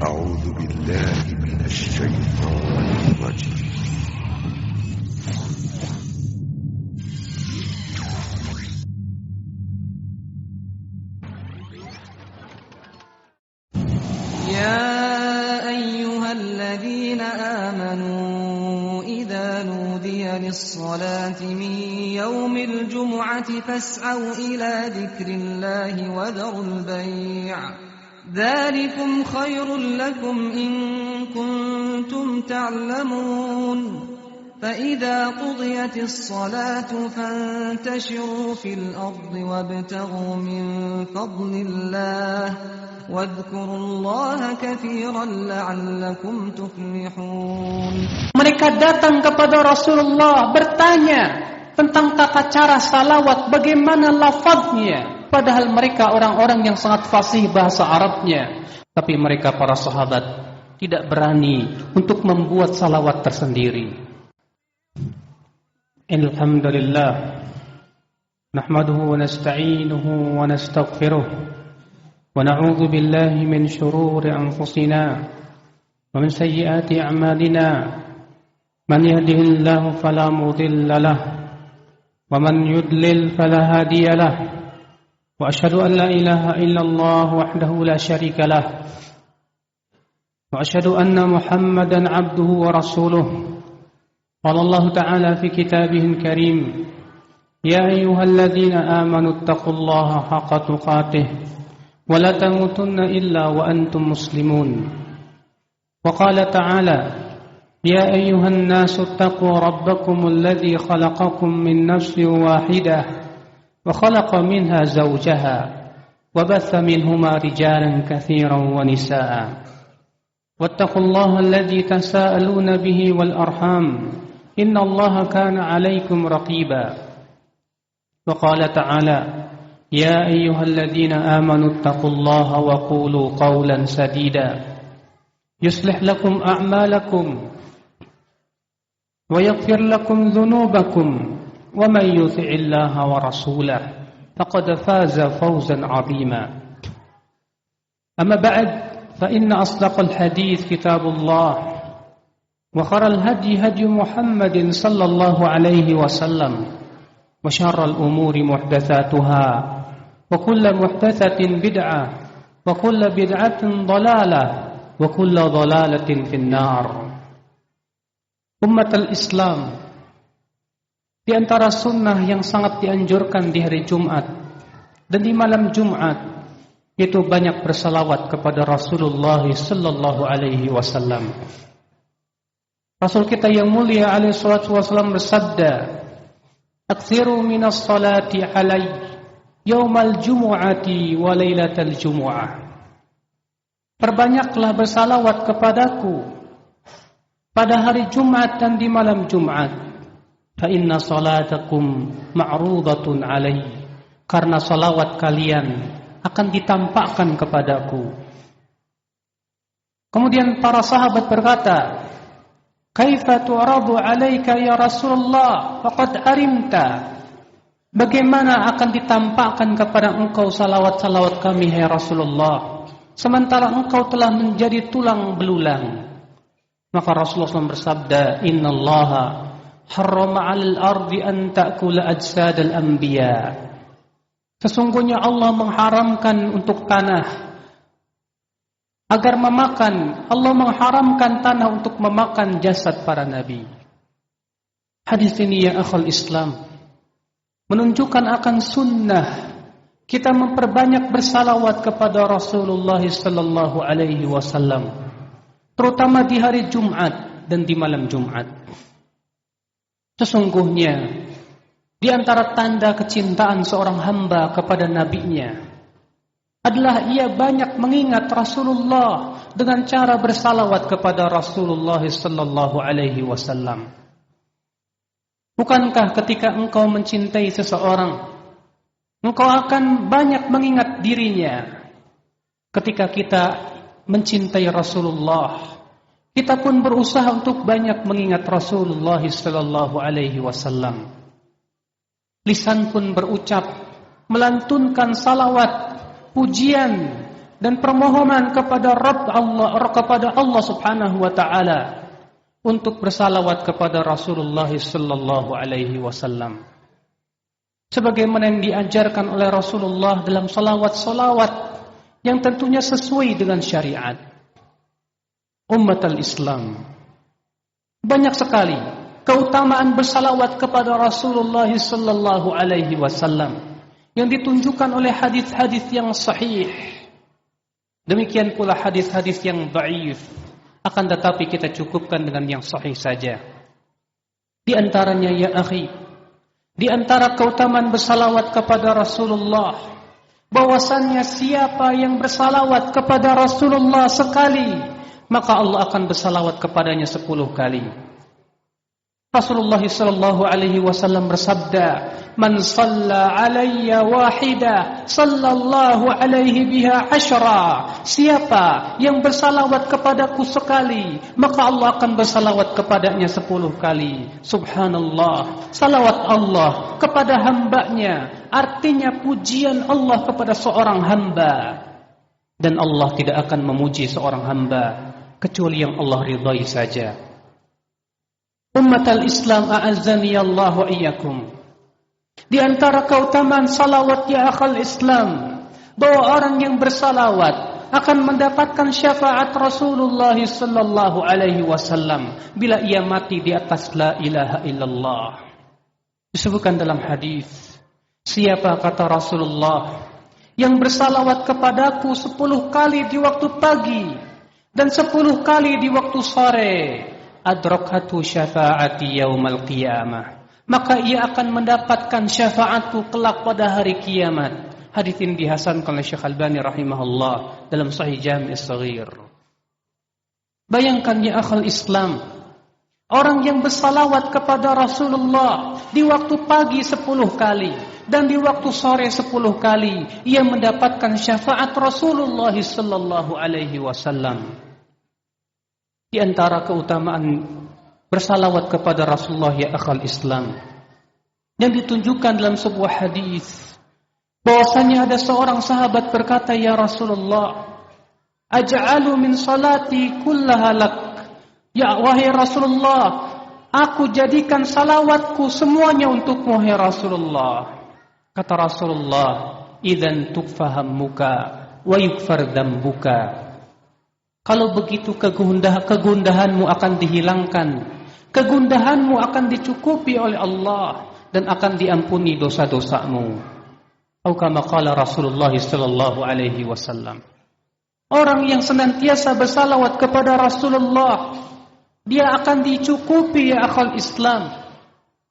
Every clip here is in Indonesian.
أعوذ بالله من الشيطان الرجيم. يا أيها الذين آمنوا إذا نودي للصلاة من يوم الجمعة فاسعوا إلى ذكر الله وذروا البيع ذلكم خير لكم إن كنتم تعلمون فإذا قضيت الصلاة فانتشروا في الأرض وابتغوا من فضل الله واذكروا الله كثيرا لعلكم تفلحون. Mereka datang kepada Rasulullah bertanya tentang tata cara salawat, bagaimana lafadznya. Padahal mereka orang-orang yang sangat fasih bahasa Arabnya. Tapi mereka para sahabat tidak berani untuk membuat salawat tersendiri. Alhamdulillah. Nahmaduhu wa nasta'inuhu wa nastaghfiruh. ونعوذ بالله من شرور أنفسنا ومن سيئات أعمالنا من يهده الله فلا مضل له ومن يضلل فلا هادي له وأشهد أن لا إله إلا الله وحده لا شريك له وأشهد أن محمدا عبده ورسوله قال الله تعالى في كتابه الكريم يا أيها الذين آمنوا اتقوا الله حق تقاته ولا تموتن إلا وأنتم مسلمون وقال تعالى يا أيها الناس اتقوا ربكم الذي خلقكم من نفس واحدة وخلق منها زوجها وبث منهما رجالا كثيرا ونساء واتقوا الله الذي تساءلون به والأرحام إن الله كان عليكم رقيبا وقال تعالى يا أيها الذين آمنوا اتقوا الله وقولوا قولا سديدا يصلح لكم أعمالكم ويغفر لكم ذنوبكم ومن يطع الله ورسوله فقد فاز فوزا عظيما أما بعد فإن أصدق الحديث كتاب الله وخير الهدي هدي محمد صلى الله عليه وسلم وشر الأمور محدثاتها وكل محدثة بدعة وكل بدعة ضلالة وكل ضلالة في النار. Ummatul Islam, di antara sunnah yang sangat dianjurkan di hari Jumat dan di malam Jumat yaitu banyak bersalawat kepada Rasulullah sallallahu alaihi wasallam. Rasul kita yang mulia alaihi salatu wasallam bersabda, "Aktsiru minas salati alaihi yaumal jumu'ati wa lailatal jumu'ah." Perbanyaklah bersalawat kepadaku pada hari Jumat dan di malam Jumat. Fa inna salatakum ma'rudatun alaihi, karena salawat kalian akan ditampakkan kepadaku. Kemudian para sahabat berkata, "Kaifa tu'radu 'alaika ya Rasulullah faqad arimta?" Bagaimana akan ditampakkan kepada engkau salawat-salawat kami, hai Rasulullah, sementara engkau telah menjadi tulang belulang? Maka Rasulullah SAW bersabda, "Innallaha harrama 'alal ardi an ta'kula ajsadal anbiya." Sesungguhnya Allah mengharamkan untuk tanah agar memakan. Allah mengharamkan tanah untuk memakan jasad para nabi. Hadis ini ya akhul Islam menunjukkan akan sunnah kita memperbanyak bersalawat kepada Rasulullah sallallahu alaihi wasallam, terutama di hari Jumat dan di malam Jumat. Sesungguhnya di antara tanda kecintaan seorang hamba kepada nabinya adalah ia banyak mengingat Rasulullah dengan cara bersalawat kepada Rasulullah sallallahu alaihi wasallam. Bukankah ketika engkau mencintai seseorang, engkau akan banyak mengingat dirinya? Ketika kita mencintai Rasulullah, kita pun berusaha untuk banyak mengingat Rasulullah sallallahu alaihi wasallam. Lisan pun berucap, melantunkan salawat, pujian dan permohonan kepada kepada Allah Subhanahu wa taala untuk bersalawat kepada Rasulullah sallallahu alaihi wasallam. Sebagaimana yang diajarkan oleh Rasulullah dalam salawat-salawat yang tentunya sesuai dengan syariat. Ummatul Islam, banyak sekali keutamaan bersalawat kepada Rasulullah sallallahu alaihi wasallam yang ditunjukkan oleh hadis-hadis yang sahih. Demikian pula hadis-hadis yang dhaif, akan tetapi kita cukupkan dengan yang sahih saja. Di antaranya ya akhi, di antara keutamaan bersalawat kepada Rasulullah, bahwasannya siapa yang bersalawat kepada Rasulullah sekali, maka Allah akan bersalawat kepadanya 10 kali. Rasulullah sallallahu alaihi wasallam bersabda, "Man shalla alayya wahida, sallallahu alaihi biha 10." Siapa yang bersalawat kepadaku sekali, maka Allah akan bersalawat kepadanya 10 kali. Subhanallah, salawat Allah kepada hambanya artinya pujian Allah kepada seorang hamba. Dan Allah tidak akan memuji seorang hamba kecuali yang Allah ridhai saja. Ummatul Islam, a'azzani Allah wa iyyakum. Di antara keutamaan salawat ya akhal Islam, bahwa orang yang bersalawat akan mendapatkan syafaat Rasulullah sallallahu alaihi wasallam bila ia mati di atas la ilaha illallah. Disebutkan dalam hadis, siapa kata Rasulullah yang bersalawat kepadaku 10 kali di waktu pagi dan 10 kali di waktu sore, adrakatu syafaati yaumal qiyamah, maka ia akan mendapatkan syafaatku kelak pada hari kiamat. Hadis ini dihasankan oleh Syekh Albani rahimahullah dalam Sahih Jami' As-Shaghir. Bayangkan ya akhal Islam, orang yang bersalawat kepada Rasulullah di waktu pagi 10 kali dan di waktu sore 10 kali, ia mendapatkan syafaat Rasulullah sallallahu alaihi wasallam. Di antara keutamaan bersalawat kepada Rasulullah ya akhal Islam yang ditunjukkan dalam sebuah hadis, bahwasanya ada seorang sahabat berkata, "Ya Rasulullah, aj'alu min salati kullaha lak." Ya wahai Rasulullah, aku jadikan salawatku semuanya untukmu wahai Rasulullah. Kata Rasulullah, "Idzan tukfahammuka wa yukfar dambuka." Kalau begitu kegundahanmu akan dihilangkan, kegundahanmu akan dicukupi oleh Allah dan akan diampuni dosa-dosamu. Atau kama qala Rasulullah sallallahu alaihi wasallam. Orang yang senantiasa bersalawat kepada Rasulullah, dia akan dicukupi ya akhal Islam.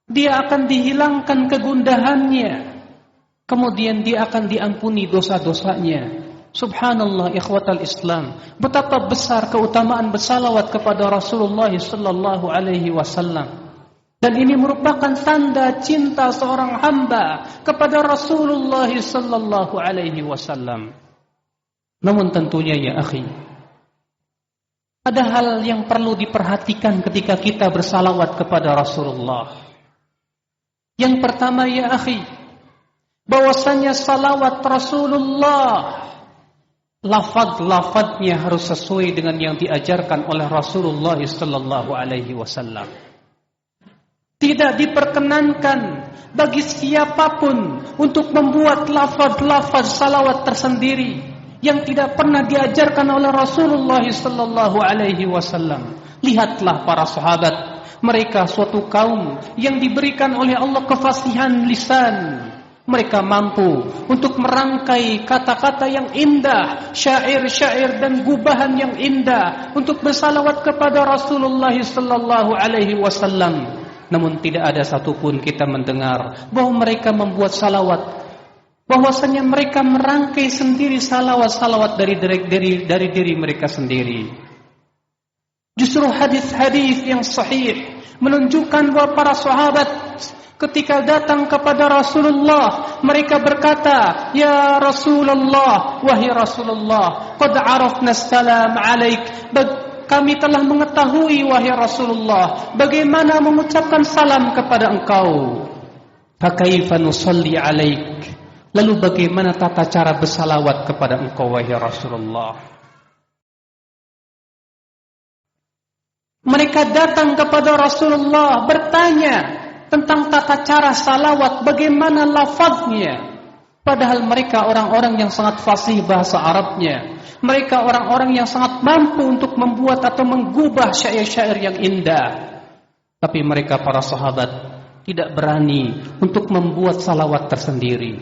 Dia akan dihilangkan kegundahannya. Kemudian dia akan diampuni dosa-dosanya. Subhanallah ikhwatal Islam, betapa besar keutamaan bersalawat kepada Rasulullah sallallahu alaihi wasallam. Dan ini merupakan tanda cinta seorang hamba kepada Rasulullah sallallahu alaihi wasallam. Namun tentunya ya akhi, ada hal yang perlu diperhatikan ketika kita bersalawat kepada Rasulullah. Yang pertama ya akhi, bahwasanya salawat Rasulullah, lafaz-lafaznya harus sesuai dengan yang diajarkan oleh Rasulullah sallallahu alaihi wasallam. Tidak diperkenankan bagi siapapun untuk membuat lafaz-lafaz salawat tersendiri yang tidak pernah diajarkan oleh Rasulullah sallallahu alaihi wasallam. Lihatlah para sahabat, mereka suatu kaum yang diberikan oleh Allah kefasihan lisan. Mereka mampu untuk merangkai kata-kata yang indah, syair-syair dan gubahan yang indah untuk bersalawat kepada Rasulullah sallallahu alaihi wasallam. Namun tidak ada satupun kita mendengar bahwa mereka membuat salawat, bahwasanya mereka merangkai sendiri salawat-salawat dari diri mereka sendiri. Justru hadis-hadis yang sahih menunjukkan bahwa para sahabat ketika datang kepada Rasulullah, mereka berkata, "Ya Rasulullah, wahai Rasulullah, qad arafna salam alaik." Kami telah mengetahui wahai Rasulullah bagaimana mengucapkan salam kepada engkau. Fa kaifa nusalli alaik? Lalu bagaimana tata cara bersalawat kepada engkau wahai Rasulullah? Mereka datang kepada Rasulullah bertanya tentang tata cara salawat, bagaimana lafaznya. Padahal mereka orang-orang yang sangat fasih bahasa Arabnya. Mereka orang-orang yang sangat mampu untuk membuat atau menggubah syair-syair yang indah. Tapi mereka para sahabat tidak berani untuk membuat salawat tersendiri.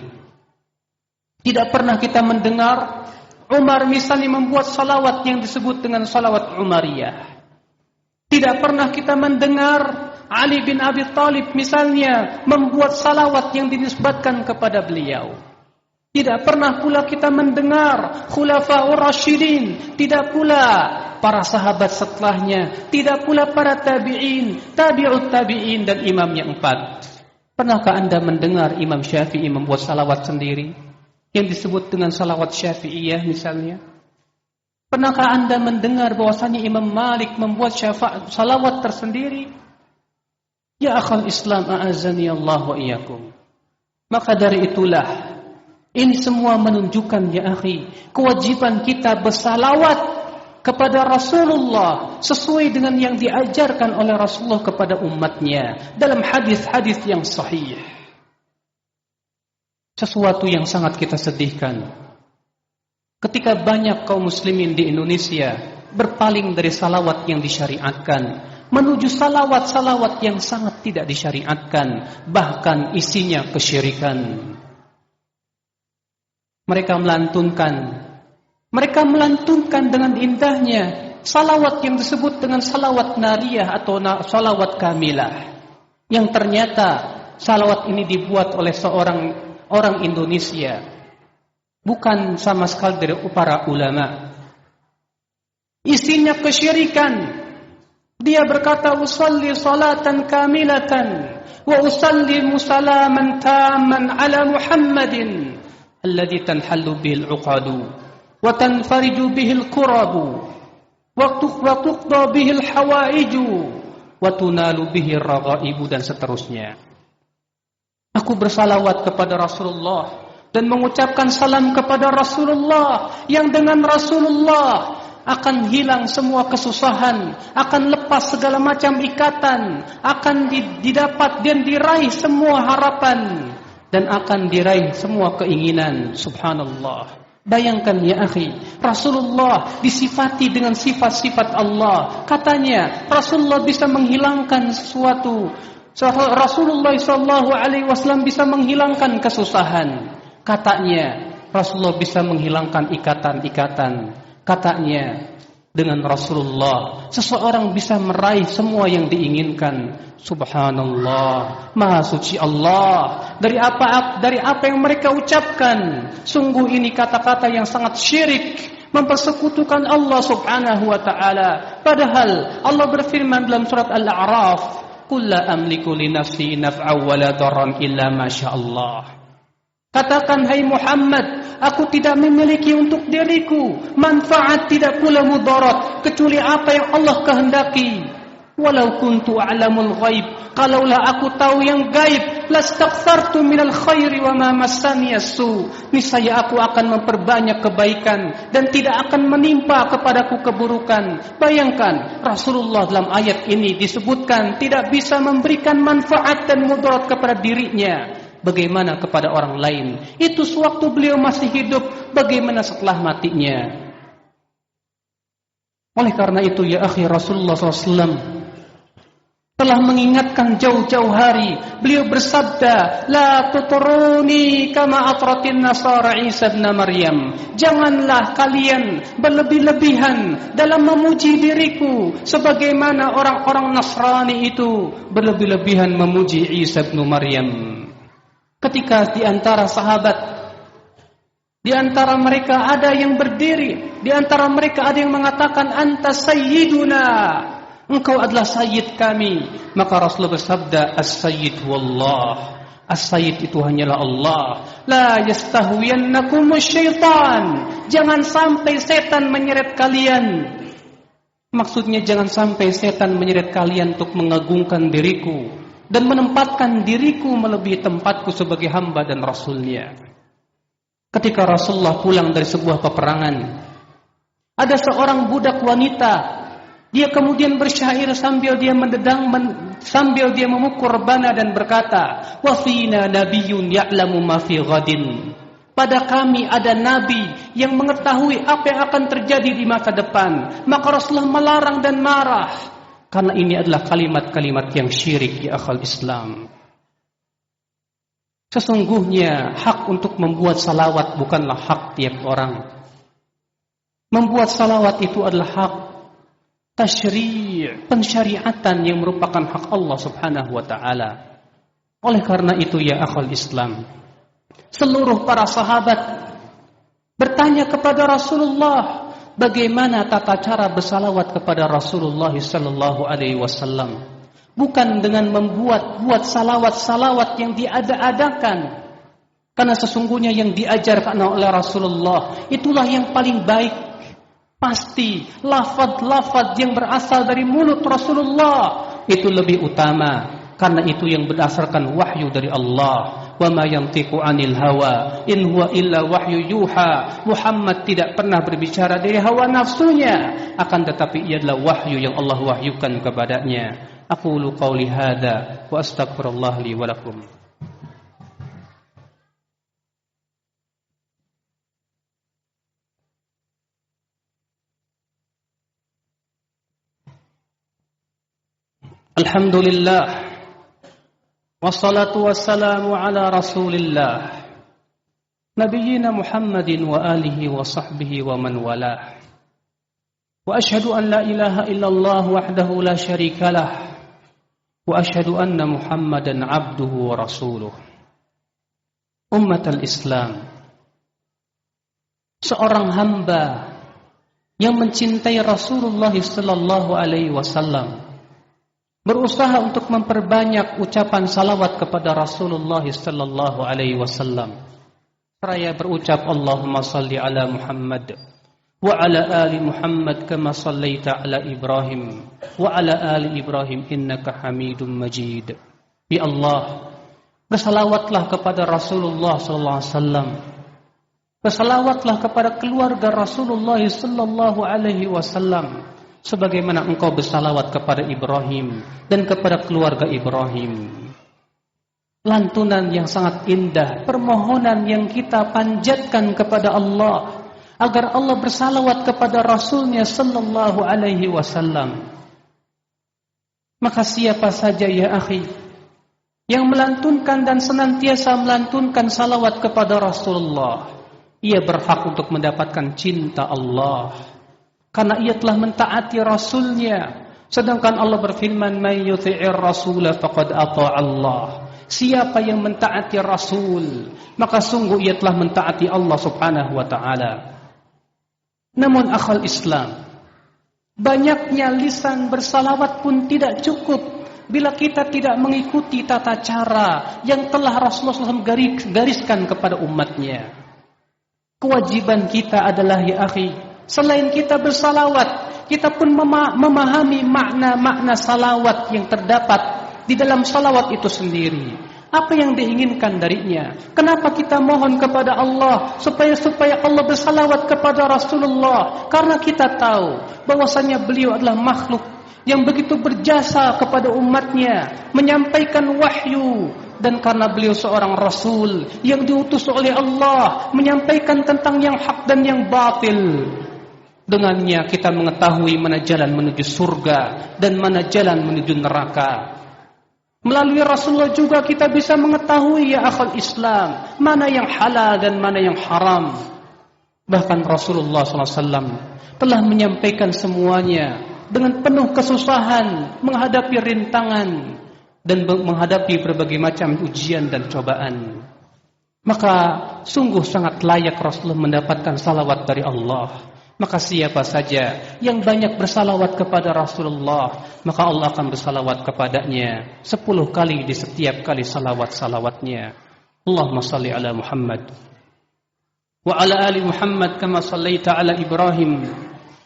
Tidak pernah kita mendengar Umar misalnya membuat salawat yang disebut dengan salawat Umariyah. Tidak pernah kita mendengar Ali bin Abi Thalib misalnya membuat salawat yang dinisbatkan kepada beliau. Tidak pernah pula kita mendengar Khulafaur Rasyidin, tidak pula para sahabat setelahnya, tidak pula para tabi'in, tabi'ut tabi'in dan imam yang 4. Pernahkah Anda mendengar Imam Syafi'i membuat salawat sendiri yang disebut dengan salawat Syafi'iyah misalnya? Pernahkah Anda mendengar bahwasanya Imam Malik membuat salawat tersendiri? Ya akhal Islam, a'azani Allah wa iyyakum. Maka dari itulah ini semua menunjukkan ya akhi, kewajiban kita bersalawat kepada Rasulullah sesuai dengan yang diajarkan oleh Rasulullah kepada umatnya dalam hadis-hadis yang sahih. Sesuatu yang sangat kita sedihkan ketika banyak kaum muslimin di Indonesia berpaling dari salawat yang disyariatkan menuju salawat-salawat yang sangat tidak disyariatkan, bahkan isinya kesyirikan. Mereka melantunkan dengan indahnya salawat yang disebut dengan salawat nariyah atau salawat kamilah, yang ternyata salawat ini dibuat oleh seorang orang Indonesia, bukan sama sekali dari para ulama. Isinya kesyirikan. Dia berkata, usalli salatan kamilatan wa usallimu salaman tamman ala Muhammadin alladhi tanhallu bihil uqadu wa tanfariju bihil kurabu wa tuqda bihil hawaiju wa tunalu bihil raghaibu, dan seterusnya. Aku bersalawat kepada Rasulullah dan mengucapkan salam kepada Rasulullah, yang dengan Rasulullah akan hilang semua kesusahan, akan lepas segala macam ikatan, akan didapat dan diraih semua harapan, dan akan diraih semua keinginan. Subhanallah. Bayangkan ya akhi, Rasulullah disifati dengan sifat-sifat Allah. Katanya Rasulullah bisa menghilangkan sesuatu. Rasulullah SAW bisa menghilangkan kesusahan. Katanya Rasulullah bisa menghilangkan ikatan-ikatan. Katanya dengan Rasulullah seseorang bisa meraih semua yang diinginkan. Subhanallah, Maha Suci Allah dari apa yang mereka ucapkan. Sungguh ini kata-kata yang sangat syirik, mempersekutukan Allah Subhanahu wa taala. Padahal Allah berfirman dalam surat Al-A'raf, "Qul la amliku li nafsi naf'an wa la darran illa ma syaa Allah." Katakan, hai Muhammad, aku tidak memiliki untuk diriku manfaat, tidak pula mudarat, kecuali apa yang Allah kehendaki. Walau kuntu a'lamul ghaib, kalaulah aku tahu yang gaib, lastaghfartu minal khairi wa ma massani as-su, niscaya aku akan memperbanyak kebaikan dan tidak akan menimpa kepadaku keburukan. Bayangkan, Rasulullah dalam ayat ini disebutkan tidak bisa memberikan manfaat dan mudarat kepada dirinya. Bagaimana kepada orang lain? Itu sewaktu beliau masih hidup, bagaimana setelah matinya? Oleh karena itu ya akhi, Rasulullah SAW telah mengingatkan jauh-jauh hari. Beliau bersabda, la tuturuni kama atratin nasara Isa bin Maryam. Janganlah kalian berlebih-lebihan dalam memuji diriku sebagaimana orang-orang Nasrani itu berlebih-lebihan memuji Isa bin Maryam. Ketika di antara sahabat, di antara mereka ada yang berdiri, di antara mereka ada yang mengatakan, anta sayyiduna, engkau adalah sayyid kami. Maka Rasulullah bersabda, as-sayyid wallah, as-sayyid itu hanyalah Allah. La yastahwiyannakum syaitan, jangan sampai setan menyeret kalian. Maksudnya jangan sampai setan menyeret kalian untuk mengagungkan diriku dan menempatkan diriku melebihi tempatku sebagai hamba dan Rasulnya. Ketika Rasulullah pulang dari sebuah peperangan, ada seorang budak wanita, dia kemudian bersyair sambil dia sambil dia memukul rebana dan berkata, "Wa fina nabiyyun ya'lamu ma fi ghadin." Pada kami ada nabi yang mengetahui apa yang akan terjadi di masa depan. Maka Rasulullah melarang dan marah, karena ini adalah kalimat-kalimat yang syirik ya akhal Islam. Sesungguhnya hak untuk membuat salawat bukanlah hak tiap orang. Membuat salawat itu adalah hak tasyri', pensyariatan yang merupakan hak Allah Subhanahu wa taala. Oleh karena itu ya akhal Islam, seluruh para sahabat bertanya kepada Rasulullah, bagaimana tata cara bersalawat kepada Rasulullah sallallahu alaihi wasallam. Bukan dengan membuat salawat-salawat yang diada-adakan. Karena sesungguhnya yang diajarkan oleh Rasulullah itulah yang paling baik. Pasti lafaz-lafaz yang berasal dari mulut Rasulullah itu lebih utama, karena itu yang berdasarkan wahyu dari Allah. Wa ma yantiqu 'anil hawa in huwa illa wahyu yuha. Muhammad tidak pernah berbicara dari hawa nafsunya, akan tetapi ia adalah wahyu yang Allah wahyukan kepadanya. Aqulu qawli hadza wa astaghfirullah li wa lakum. Alhamdulillah, wassalatu wassalamu ala rasulillah, nabiyyina Muhammadin wa alihi wa sahbihi wa man walah. Wa ashhadu an la ilaha illallah wahdahu la syarikalah, wa ashhadu anna Muhammadan abduhu wa rasuluh. Ummatal Islam, seorang hamba yang mencintai Rasulullah sallallahu alaihi wasallam berusaha untuk memperbanyak ucapan salawat kepada Rasulullah sallallahu alaihi wasallam. Seraya berucap Allahumma salli ala Muhammad wa ala ali Muhammad kama sallaita ala Ibrahim wa ala ali Ibrahim innaka Hamidum Majid. Ya Allah, bersalawatlah kepada Rasulullah sallallahu alaihi wasallam. Bersalawatlah kepada keluarga Rasulullah sallallahu alaihi wasallam sebagaimana engkau bersalawat kepada Ibrahim dan kepada keluarga Ibrahim. Lantunan yang sangat indah, permohonan yang kita panjatkan kepada Allah agar Allah bersalawat kepada Rasulnya sallallahu alaihi wasallam. Maka siapa saja ya akhi yang melantunkan dan senantiasa melantunkan salawat kepada Rasulullah, ia berhak untuk mendapatkan cinta Allah, karena ia telah mentaati Rasulnya. Sedangkan Allah berfirman, "Man yuti'ir rasula faqad ata'a Allah." Siapa yang mentaati Rasul, maka sungguh ia telah mentaati Allah Subhanahu wa taala. Namun akhal Islam, banyaknya lisan bersalawat pun tidak cukup bila kita tidak mengikuti tata cara yang telah Rasulullah SAW gariskan kepada umatnya. Kewajiban kita adalah ya akhi, selain kita bersalawat, kita pun memahami makna-makna salawat yang terdapat di dalam salawat itu sendiri. Apa yang diinginkan darinya? Kenapa kita mohon kepada Allah supaya Allah bersalawat kepada Rasulullah? Karena kita tahu bahwasanya beliau adalah makhluk yang begitu berjasa kepada umatnya, menyampaikan wahyu. Dan karena beliau seorang Rasul yang diutus oleh Allah, menyampaikan tentang yang hak dan yang batil. Dengannya kita mengetahui mana jalan menuju surga dan mana jalan menuju neraka. Melalui Rasulullah juga kita bisa mengetahui ya akhal Islam, mana yang halal dan mana yang haram. Bahkan Rasulullah SAW telah menyampaikan semuanya dengan penuh kesusahan, menghadapi rintangan dan menghadapi berbagai macam ujian dan cobaan. Maka sungguh sangat layak Rasulullah mendapatkan salawat dari Allah. Maka siapa saja yang banyak bersalawat kepada Rasulullah, maka Allah akan bersalawat kepadanya 10 kali di setiap kali salawat-salawatnya. Allahumma salli ala Muhammad wa ala ali Muhammad kama sallaita ala Ibrahim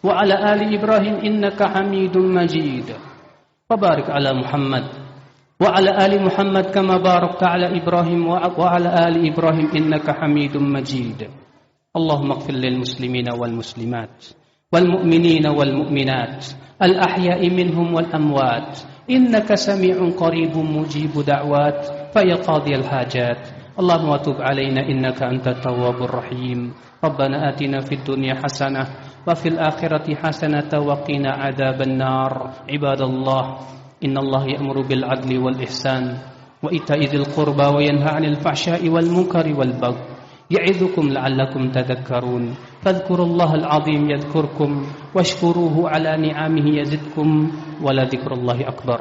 wa ala ali Ibrahim innaka Hamidum Majid. Wa barik ala Muhammad wa ala ali Muhammad kama barakta ala Ibrahim wa ala ali Ibrahim innaka Hamidum Majid. اللهم اغفر للمسلمين والمسلمات والمؤمنين والمؤمنات الأحياء منهم والأموات إنك سميع قريب مجيب دعوات فيا قاضي الحاجات اللهم وتب علينا إنك أنت التواب الرحيم ربنا آتنا في الدنيا حسنة وفي الآخرة حسنة وقنا عذاب النار عباد الله إن الله يأمر بالعدل والإحسان وإيتاء ذي القربى وينهى عن الفحشاء والمنكر والبغي يعظكم لعلكم تذكرون فاذكروا الله العظيم يذكركم واشكروه على نعمه يزدكم ولذكر الله أكبر